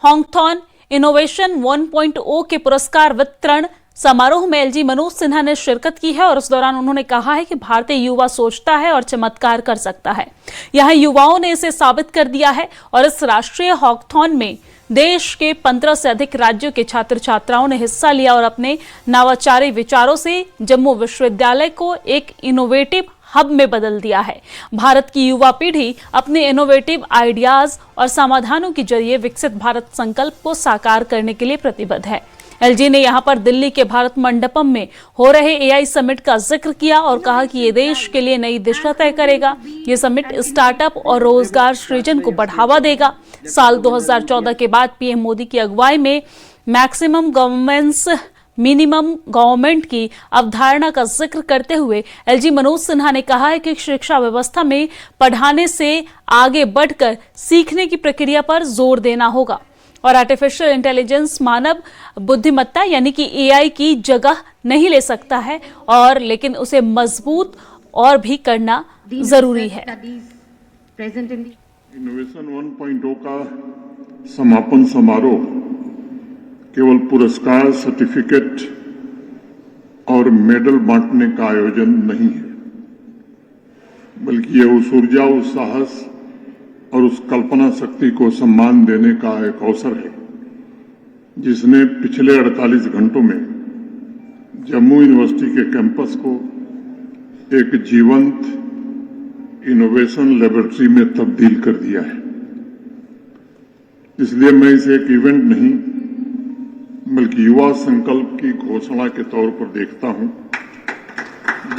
हॉन्गथॉन innovation 1.0 के पुरस्कार वितरण समारोह में एलजी मनोज सिन्हा ने शिरकत की है और उस दौरान उन्होंने कहा है कि भारतीय युवा सोचता है और चमत्कार कर सकता है। यहाँ युवाओं ने इसे साबित कर दिया है और इस राष्ट्रीय हॉन्गथॉन में देश के 15 से अधिक राज्यों के छात्र छात्राओं ने हिस्सा लिया और अपने नवाचारी विचारों से जम्मू विश्वविद्यालय को एक इनोवेटिव हब में बदल दिया है। भारत की युवा पीढ़ी अपने इनोवेटिव आइडियाज और समाधानों के जरिए विकसित भारत संकल्प को साकार करने के लिए प्रतिबद्ध है। एलजी ने यहां पर दिल्ली के भारत मंडपम में हो रहे एआई समिट का जिक्र किया और कहा कि ये देश के लिए नई दिशा तय करेगा। ये समिट स्टार्टअप और रोजगार सृजन को बढ़ावा देगा। साल 2014 के बाद पीएम मोदी की अगुवाई में मैक्सिमम गवर्नेंस मिनिमम गवर्नमेंट की अवधारणा का जिक्र करते हुए एलजी मनोज सिन्हा ने कहा है कि शिक्षा व्यवस्था में पढ़ाने से आगे बढ़कर सीखने की प्रक्रिया पर जोर देना होगा और आर्टिफिशियल इंटेलिजेंस मानव बुद्धिमत्ता यानी कि एआई की जगह नहीं ले सकता है और लेकिन उसे मजबूत और भी करना जरूरी है। इनोवेशन 1.0 का समापन समारोह केवल पुरस्कार, सर्टिफिकेट और मेडल बांटने का आयोजन नहीं है, बल्कि यह उस ऊर्जा, उस साहस और उस कल्पना शक्ति को सम्मान देने का एक अवसर है जिसने पिछले 48 घंटों में जम्मू यूनिवर्सिटी के कैंपस को एक जीवंत इनोवेशन लेबोरेटरी में तब्दील कर दिया है। इसलिए मैं इसे एक इवेंट नहीं बल्कि युवा संकल्प की घोषणा के तौर पर देखता हूं,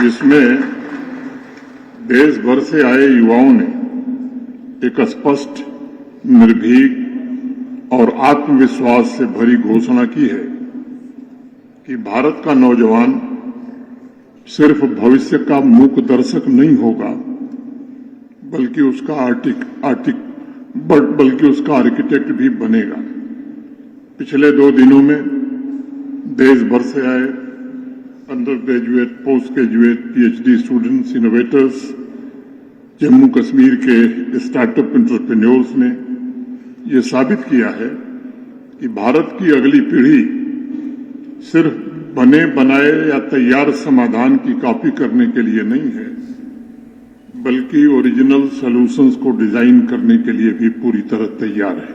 जिसमें देश भर से आए युवाओं ने एक स्पष्ट, निर्भीक और आत्मविश्वास से भरी घोषणा की है कि भारत का नौजवान सिर्फ भविष्य का मूक दर्शक नहीं होगा, बल्कि उसका आर्किटेक्ट भी बनेगा। पिछले 2 दिनों में देश भर से आए under graduate, post graduate, PhD students, innovators, Jammu Kashmir के स्टार्टअप एंटरप्रेन्योर्स ने यह साबित किया है कि भारत की अगली पीढ़ी सिर्फ बने बनाए या तैयार समाधान की कॉपी करने के लिए नहीं है, बल्कि ओरिजिनल सॉल्यूशंस को डिजाइन करने के लिए भी पूरी तरह तैयार है।